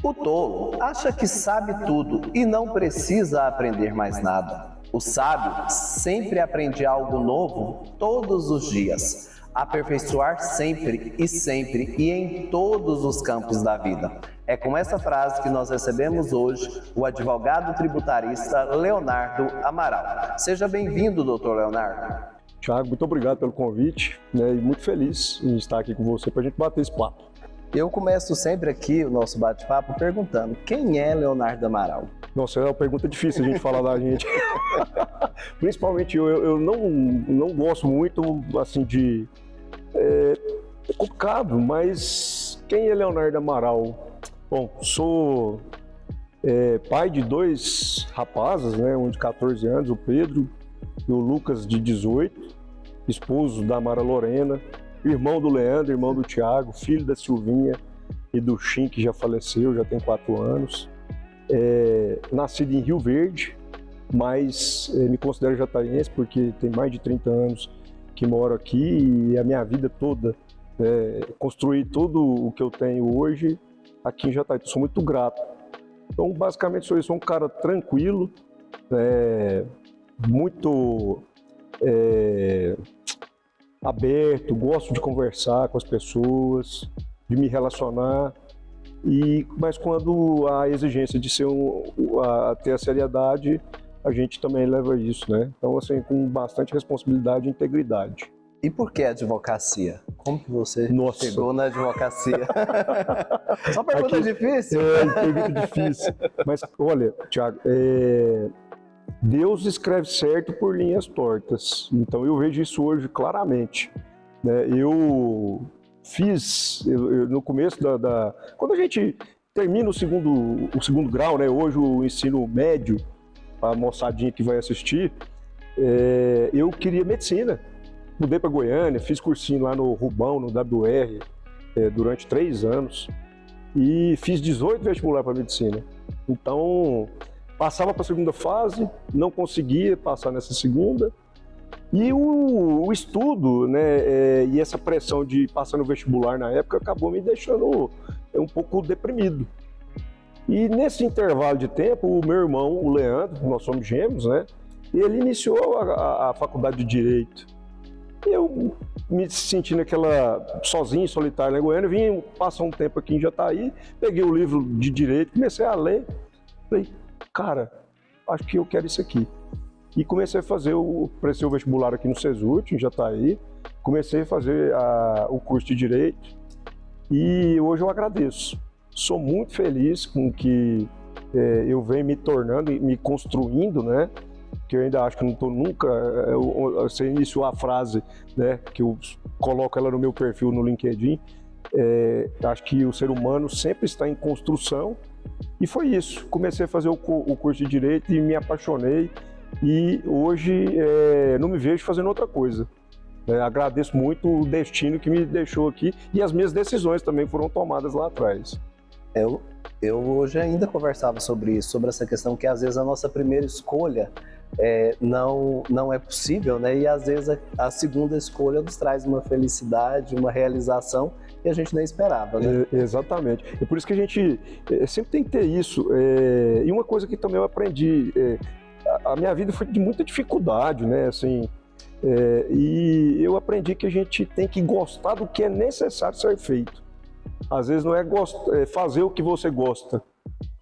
O tolo acha que sabe tudo e não precisa aprender mais nada. O sábio sempre aprende algo novo todos os dias. Aperfeiçoar sempre e em todos os campos da vida. É com essa frase que nós recebemos hoje o advogado tributarista Leonardo Amaral. Seja bem-vindo, doutor Leonardo. Thiago, muito obrigado pelo convite, né, e muito feliz em estar aqui com você para a gente bater esse papo. Eu começo sempre aqui o nosso bate-papo perguntando: quem é Leonardo Amaral? Nossa, é uma pergunta difícil a gente falar da gente. Principalmente eu não gosto muito, assim, de... É complicado, mas quem é Leonardo Amaral? Bom, sou pai de dois rapazes, né, um de 14 anos, o Pedro, e o Lucas, de 18, esposo da Mara Lorena, irmão do Leandro, irmão do Thiago, filho da Silvinha e do Chim, que já faleceu, já tem 4 anos. Nascido em Rio Verde, mas me considero jataiense porque tem mais de 30 anos que moro aqui e a minha vida toda, construí tudo o que eu tenho hoje aqui em Jataí. Sou muito grato. Então, basicamente, sou um cara tranquilo, muito aberto, gosto de conversar com as pessoas, de me relacionar, mas quando há a exigência de ter a seriedade, a gente também leva isso, né? Então, assim, com bastante responsabilidade e integridade. E por que a advocacia? Como que você chegou na advocacia? Só pergunta difícil. Pergunta difícil. Mas, olha, Thiago, Deus escreve certo por linhas tortas. Então, eu vejo isso hoje claramente, né? Eu fiz, no começo quando a gente termina o segundo grau, né? Hoje o ensino médio, a moçadinha que vai assistir, eu queria medicina. Mudei para Goiânia, fiz cursinho lá no Rubão, no WR, durante 3 anos. E fiz 18 vestibular para medicina. Então, passava para a segunda fase, não conseguia passar nessa segunda. E o estudo, né, e essa pressão de passar no vestibular na época acabou me deixando um pouco deprimido. E nesse intervalo de tempo, o meu irmão, o Leandro, nós somos gêmeos, né, ele iniciou a faculdade de Direito. Eu me sentindo sozinho, solitário na Goiânia, vim passar um tempo aqui em Jataí, peguei o livro de Direito, comecei a ler, falei, cara, acho que eu quero isso aqui. E comecei a fazer prestei o vestibular aqui no Cesut, em Jataí, comecei a fazer o curso de Direito e hoje eu agradeço. Sou muito feliz com o que eu venho me tornando e me construindo, né? Que eu ainda acho que não estou nunca... Você iniciou a frase, né, que eu coloco ela no meu perfil no LinkedIn, acho que o ser humano sempre está em construção e foi isso. Comecei a fazer o curso de Direito e me apaixonei e hoje não me vejo fazendo outra coisa. Agradeço muito o destino que me deixou aqui e as minhas decisões também foram tomadas lá atrás. Eu hoje ainda conversava sobre isso, sobre essa questão que às vezes a nossa primeira escolha não é possível, né? E às vezes a segunda escolha nos traz uma felicidade, uma realização que a gente nem esperava, né? Exatamente. É por isso que a gente sempre tem que ter isso. E uma coisa que também eu aprendi, a minha vida foi de muita dificuldade, né? Assim, e eu aprendi que a gente tem que gostar do que é necessário ser feito. Às vezes não é fazer o que você gosta,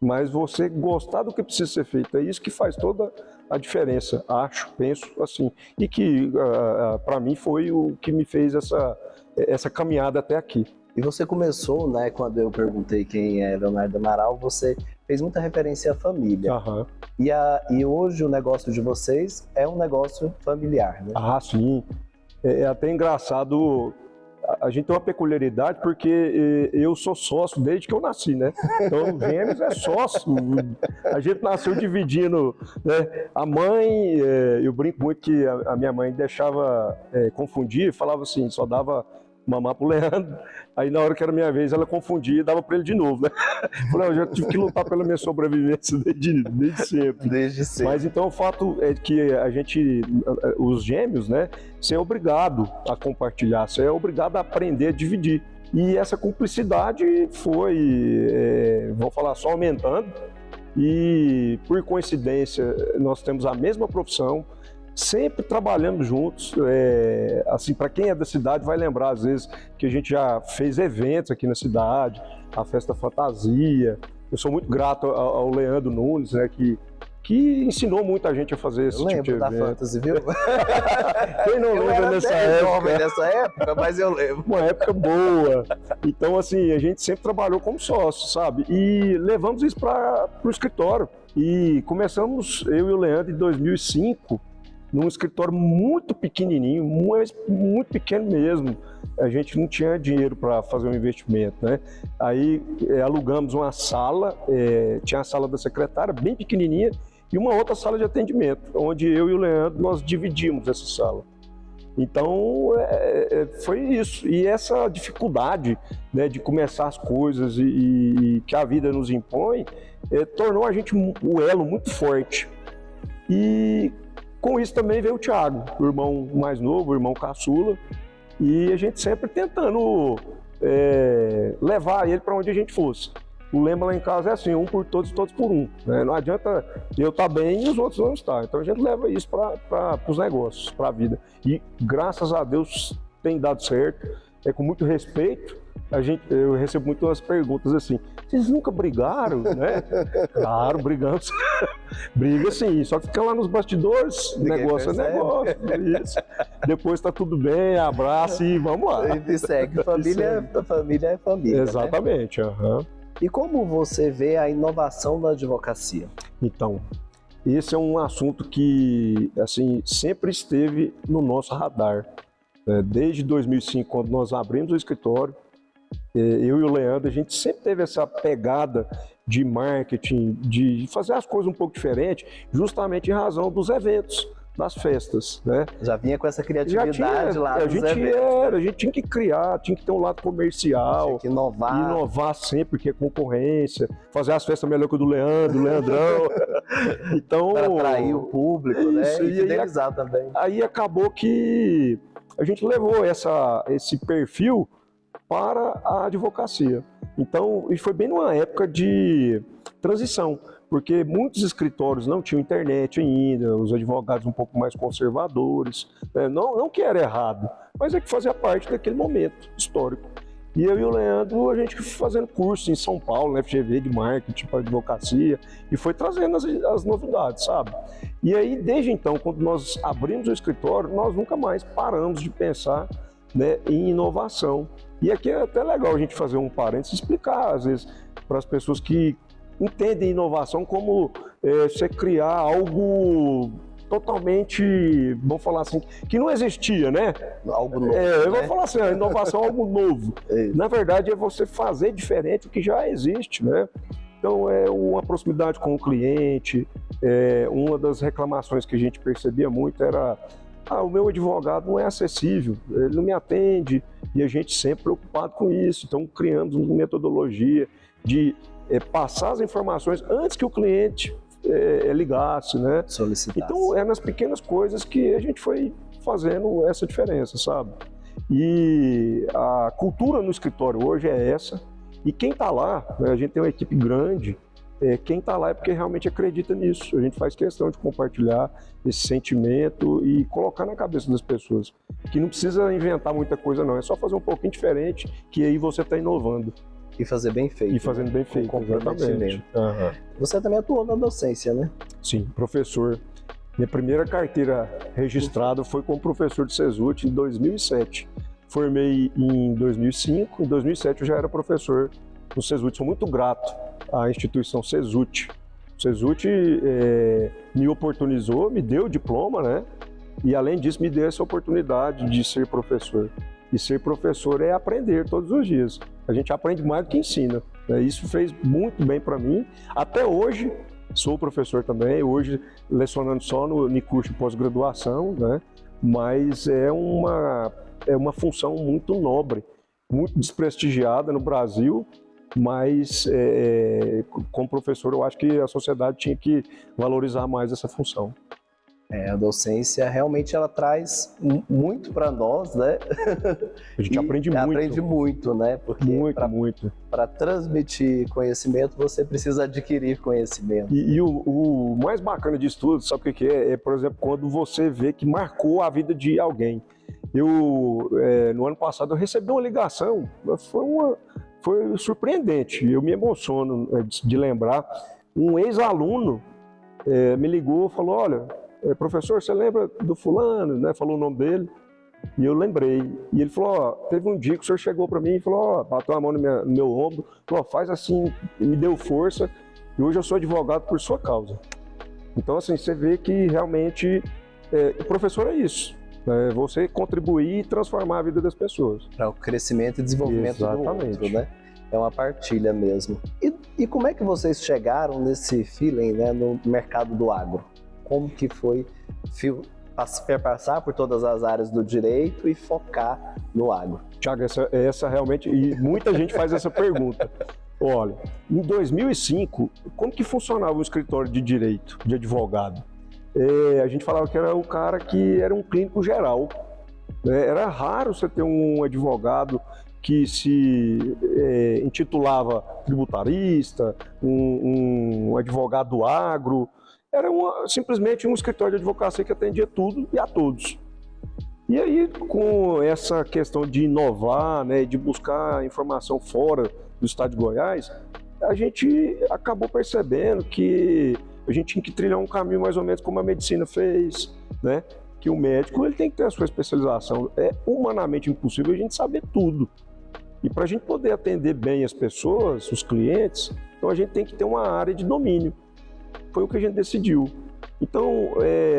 mas você gostar do que precisa ser feito. É isso que faz toda a diferença, penso assim. E que, para mim, foi o que me fez essa caminhada até aqui. E você começou, né, quando eu perguntei quem é Leonardo Amaral, você fez muita referência à família. Uhum. E hoje o negócio de vocês é um negócio familiar, né? Ah, sim. É até engraçado... A gente tem uma peculiaridade porque eu sou sócio desde que eu nasci, né? Então, gêmeos é sócio. A gente nasceu dividindo, né? A mãe, eu brinco muito que a minha mãe deixava confundir, falava assim, só dava mamar pro Leandro. Aí na hora que era minha vez, ela confundia e dava para ele de novo, né? Falei, eu já tive que lutar pela minha sobrevivência desde sempre. Desde sempre. Mas então o fato é que a gente, os gêmeos, né, você é obrigado a compartilhar, você é obrigado a aprender a dividir. E essa cumplicidade foi, vamos falar, só aumentando. E, por coincidência, nós temos a mesma profissão, sempre trabalhando juntos. Assim, para quem é da cidade vai lembrar, às vezes, que a gente já fez eventos aqui na cidade, a Festa Fantasia. Eu sou muito grato ao Leandro Nunes, né, que ensinou muita gente a fazer esse tipo de evento. Eu lembro da Fantasy, viu? Quem não lembra nessa época, mas eu lembro. Uma época boa. Então, assim, a gente sempre trabalhou como sócio, sabe? E levamos isso para o escritório. E começamos, eu e o Leandro, em 2005, num escritório muito pequenininho, muito pequeno mesmo. A gente não tinha dinheiro para fazer um investimento, né? Aí alugamos uma sala, tinha a sala da secretária, bem pequenininha, e uma outra sala de atendimento, onde eu e o Leandro, nós dividimos essa sala. Então, foi isso. E essa dificuldade, né, de começar as coisas e que a vida nos impõe, tornou a gente um elo muito forte. E com isso também veio o Thiago, o irmão mais novo, o irmão caçula, e a gente sempre tentando levar ele para onde a gente fosse. O lema lá em casa é assim, um por todos, todos por um, né? Não adianta eu estar bem e os outros não estar. Então a gente leva isso para os negócios, para a vida. E graças a Deus tem dado certo, com muito respeito. Eu recebo muitas perguntas assim, vocês nunca brigaram, né? Claro, brigamos. Briga sim, só que fica lá nos bastidores, negócio é negócio. Isso. Depois tá tudo bem, abraça e vamos lá. E segue, família é família. Exatamente. Né? Uhum. E como você vê a inovação da advocacia? Então, esse é um assunto que assim, sempre esteve no nosso radar. Desde 2005, quando nós abrimos o escritório, eu e o Leandro, a gente sempre teve essa pegada de marketing, de fazer as coisas um pouco diferente, justamente em razão dos eventos, das festas, né? Já vinha com essa criatividade lá dos eventos. A gente tinha que criar, tinha que ter um lado comercial. Tinha que inovar. Inovar sempre, porque é concorrência. Fazer as festas melhor que o do Leandro, do Leandrão. Então, para atrair o público, né? E fidelizar também. Aí acabou que a gente levou esse perfil para a advocacia. Então, e foi bem numa época de transição, porque muitos escritórios não tinham internet ainda, os advogados um pouco mais conservadores, né? Não que era errado, mas é que fazia parte daquele momento histórico. E eu e o Leandro, a gente fazendo curso em São Paulo, na FGV, de marketing para advocacia, e foi trazendo as novidades, sabe? E aí, desde então, quando nós abrimos o escritório, nós nunca mais paramos de pensar, né, em inovação. E aqui é até legal a gente fazer um parênteses e explicar, às vezes, para as pessoas que entendem inovação como você criar algo totalmente, vamos falar assim, que não existia, né? Algo novo. Eu vou falar assim, a inovação é algo novo. Na verdade, é você fazer diferente o que já existe, né? Então, é uma proximidade com o cliente. Uma das reclamações que a gente percebia muito era: o meu advogado não é acessível, ele não me atende, e a gente sempre preocupado com isso. Então, criamos uma metodologia de passar as informações antes que o cliente ligasse, né? Solicitasse. Então, nas pequenas coisas que a gente foi fazendo essa diferença, sabe? E a cultura no escritório hoje é essa, e quem está lá, né, a gente tem uma equipe grande, quem está lá é porque realmente acredita nisso. A gente faz questão de compartilhar esse sentimento e colocar na cabeça das pessoas que não precisa inventar muita coisa não, é só fazer um pouquinho diferente, que aí você está inovando. E fazer bem feito. E fazendo bem feito, exatamente. Uhum. Você também atuou na docência, né? Sim, professor. Minha primeira carteira registrada foi como professor de Cesutti em 2007. Formei em 2005, em 2007 eu já era professor no Cesutti. Sou muito grato à instituição Cesutti. O Cesutti me oportunizou, me deu o diploma, né? E além disso me deu essa oportunidade de ser professor. E ser professor é aprender todos os dias. A gente aprende mais do que ensina, né? Isso fez muito bem para mim. Até hoje, sou professor também, hoje lecionando só no curso de pós-graduação, né? Mas é uma função muito nobre, muito desprestigiada no Brasil, mas como professor eu acho que a sociedade tinha que valorizar mais essa função. A docência realmente ela traz muito para nós, né? A gente aprende muito. Aprende muito, né? Porque muito. Para transmitir conhecimento, você precisa adquirir conhecimento. E o mais bacana disso tudo, sabe o que é? É, por exemplo, quando você vê que marcou a vida de alguém. No ano passado, eu recebi uma ligação, foi surpreendente, eu me emociono de lembrar. Um ex-aluno me ligou e falou, olha, professor, você lembra do fulano, né? Falou o nome dele, e eu lembrei. E ele falou, ó, teve um dia que o senhor chegou para mim e falou, ó, bateu a mão no meu ombro, falou, faz assim, me deu força, e hoje eu sou advogado por sua causa. Então, assim, você vê que realmente o professor é isso. Você contribuir e transformar a vida das pessoas. Para o crescimento e desenvolvimento do outro, né? É uma partilha mesmo. E como é que vocês chegaram nesse feeling, né, no mercado do agro? Como que foi passar por todas as áreas do direito e focar no agro? Tiago, essa realmente, e muita gente faz essa pergunta. Olha, em 2005, como que funcionava o escritório de direito, de advogado? A gente falava que era o cara que era um clínico geral. Era raro você ter um advogado que se intitulava tributarista, um advogado do agro. Era simplesmente um escritório de advocacia que atendia tudo e a todos. E aí, com essa questão de inovar, né, de buscar informação fora do estado de Goiás, a gente acabou percebendo que a gente tinha que trilhar um caminho mais ou menos como a medicina fez, né? Que o médico ele tem que ter a sua especialização. É humanamente impossível a gente saber tudo. E para a gente poder atender bem as pessoas, os clientes, então a gente tem que ter uma área de domínio. Foi o que a gente decidiu. Então,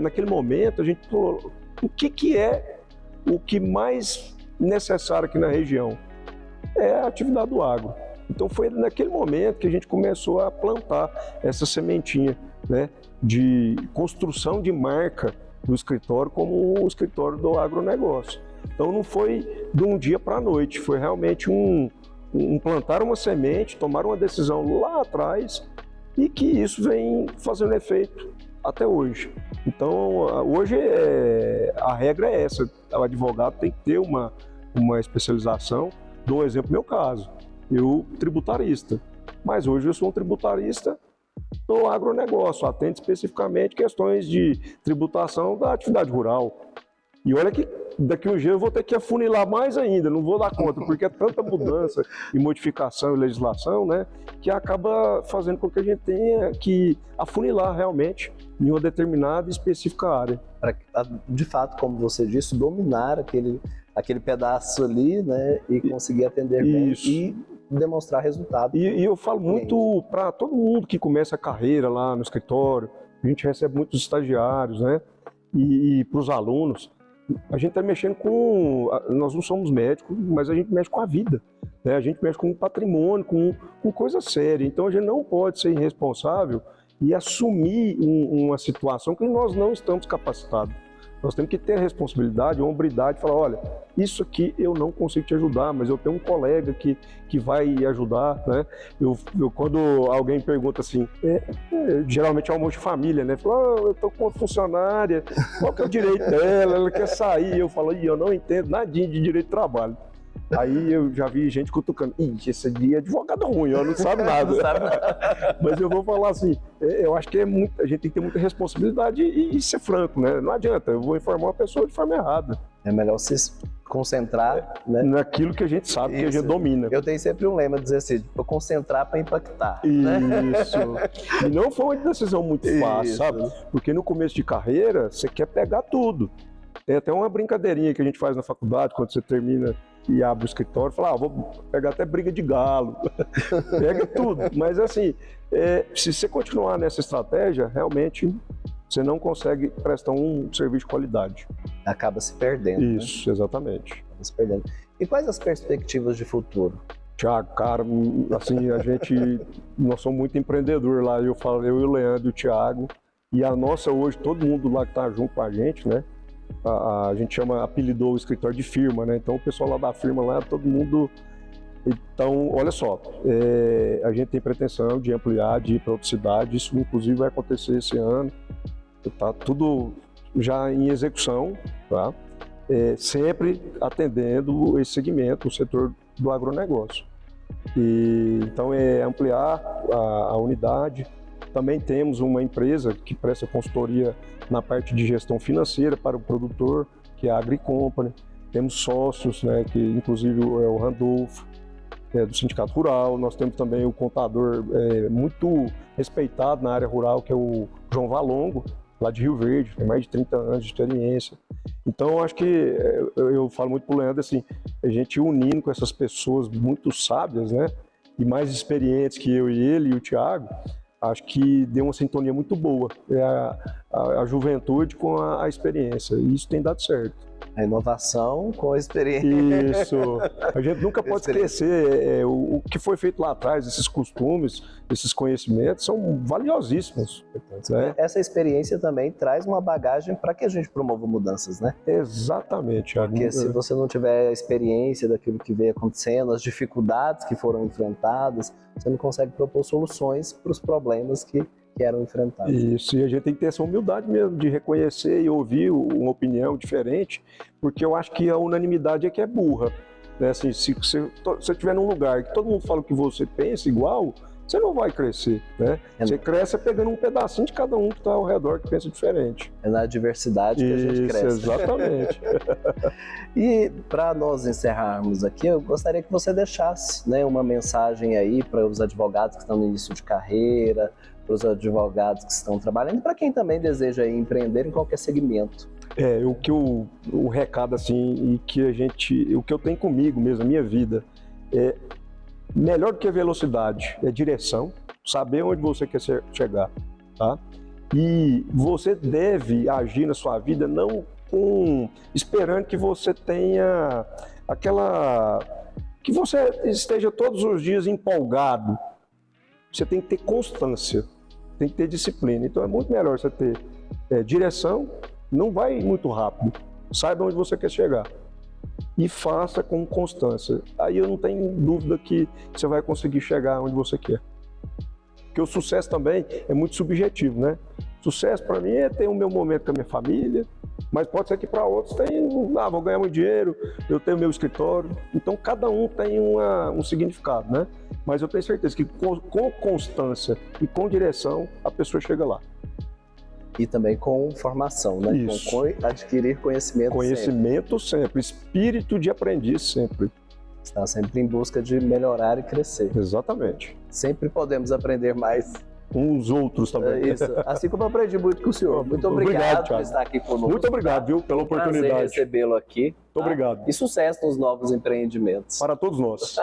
naquele momento, a gente falou, o que é o que mais necessário aqui na região? É a atividade do agro. Então foi naquele momento que a gente começou a plantar essa sementinha, né, de construção de marca do escritório como o escritório do agronegócio. Então não foi de um dia para a noite, foi realmente plantar uma semente, tomar uma decisão lá atrás e que isso vem fazendo efeito até hoje. Então hoje a regra é essa, o advogado tem que ter uma especialização. Dou um exemplo, meu caso. Eu, tributarista, mas hoje eu sou um tributarista do agronegócio, atende especificamente questões de tributação da atividade rural. E olha que daqui a um dia eu vou ter que afunilar mais ainda, não vou dar conta, porque é tanta mudança e modificação e legislação, né, que acaba fazendo com que a gente tenha que afunilar realmente em uma determinada e específica área. Para, de fato, como você disse, dominar aquele pedaço ali, né, e conseguir atender bem e demonstrar resultado. E eu falo muito para todo mundo que começa a carreira lá no escritório, a gente recebe muitos estagiários, né, e para os alunos, a gente está mexendo nós não somos médicos, mas a gente mexe com a vida, né, a gente mexe com o patrimônio, com coisa séria, então a gente não pode ser irresponsável e assumir uma situação que nós não estamos capacitados. Nós temos que ter a responsabilidade, a hombridade, falar, olha, isso aqui eu não consigo te ajudar, mas eu tenho um colega que vai ajudar, né? Quando alguém pergunta assim, geralmente é almoço de família, né? Fala, eu tô com uma funcionária, qual que é o direito dela? Ela quer sair. Eu falo, eu não entendo nadinha de direito de trabalho. Aí eu já vi gente cutucando, esse é advogado ruim, não sabe nada. Não sabe. Mas eu vou falar assim, eu acho que a gente tem que ter muita responsabilidade e ser franco, né? Não adianta, eu vou informar uma pessoa de forma errada. É melhor se concentrar, né, naquilo que a gente sabe, que a gente domina. Eu tenho sempre um lema, dizer assim, vou concentrar para impactar. Isso. Né? E não foi uma decisão muito fácil, sabe? Porque no começo de carreira, você quer pegar tudo. Tem até uma brincadeirinha que a gente faz na faculdade, quando você termina e abre o escritório, fala, vou pegar até briga de galo, pega tudo. Mas assim, se você continuar nessa estratégia, realmente você não consegue prestar um serviço de qualidade. Acaba se perdendo. Isso, né? Exatamente. Acaba se perdendo. E quais as perspectivas de futuro? Tiago, cara, assim, nós somos muito empreendedor lá, eu e o Leandro e o Tiago, e a nossa hoje, todo mundo lá que está junto com a gente, né? A gente apelidou o escritório de firma, né? Então o pessoal lá da firma, lá, todo mundo... Então, olha só, a gente tem pretensão de ampliar, de ir para outra cidade, isso inclusive vai acontecer esse ano. Tá tudo já em execução, tá? Sempre atendendo esse segmento, o setor do agronegócio. Então é ampliar a unidade. Também temos uma empresa que presta consultoria na parte de gestão financeira para o produtor, que é a AgriCompany. Temos sócios, né, que inclusive é o Randolfo, do Sindicato Rural. Nós temos também o contador muito respeitado na área rural, que é o João Valongo, lá de Rio Verde, tem mais de 30 anos de experiência. Então, eu acho que, eu falo muito para o Leandro, assim, a gente unindo com essas pessoas muito sábias, né, e mais experientes que eu e ele e o Thiago, acho que deu uma sintonia muito boa. É a juventude com a experiência, e isso tem dado certo. A inovação com a experiência. Isso. A gente nunca pode esquecer o que foi feito lá atrás, esses costumes, esses conhecimentos são valiosíssimos. Né? Essa experiência também traz uma bagagem para que a gente promova mudanças, né? Exatamente. Porque se você não tiver a experiência daquilo que vem acontecendo, as dificuldades que foram enfrentadas, você não consegue propor soluções para os problemas que eram enfrentados. Isso, e a gente tem que ter essa humildade mesmo de reconhecer e ouvir uma opinião diferente, porque eu acho que a unanimidade é que é burra. Né? Assim, se você estiver num lugar que todo mundo fala que você pensa igual, você não vai crescer. Né? Você cresce pegando um pedacinho de cada um que está ao redor que pensa diferente. É na diversidade que a gente cresce. Exatamente. E para nós encerrarmos aqui, eu gostaria que você deixasse, né, uma mensagem aí para os advogados que estão no início de carreira, para os advogados que estão trabalhando e para quem também deseja empreender em qualquer segmento. O recado assim, e que o que eu tenho comigo mesmo, a minha vida, é melhor do que a velocidade, é direção, saber onde você quer chegar, tá? E você deve agir na sua vida não esperando que você tenha que você esteja todos os dias empolgado. Você tem que ter constância, tem que ter disciplina. Então é muito melhor você ter direção, não vai muito rápido, saiba onde você quer chegar e faça com constância. Aí eu não tenho dúvida que você vai conseguir chegar onde você quer. Porque o sucesso também é muito subjetivo, né? Sucesso para mim é ter o meu momento com a minha família, mas pode ser que para outros vou ganhar muito dinheiro, eu tenho meu escritório. Então cada um tem um significado, né? Mas eu tenho certeza que com constância e com direção a pessoa chega lá. E também com formação, né? Isso. Com adquirir conhecimento sempre. Espírito de aprendiz sempre. Está sempre em busca de melhorar e crescer. Exatamente. Sempre podemos aprender mais. Uns outros também. Isso. Assim como eu aprendi muito com o senhor. Muito obrigado por estar aqui conosco. Muito obrigado, viu, pela oportunidade. Prazer recebê-lo aqui. Muito obrigado. E sucesso nos novos empreendimentos. Para todos nós.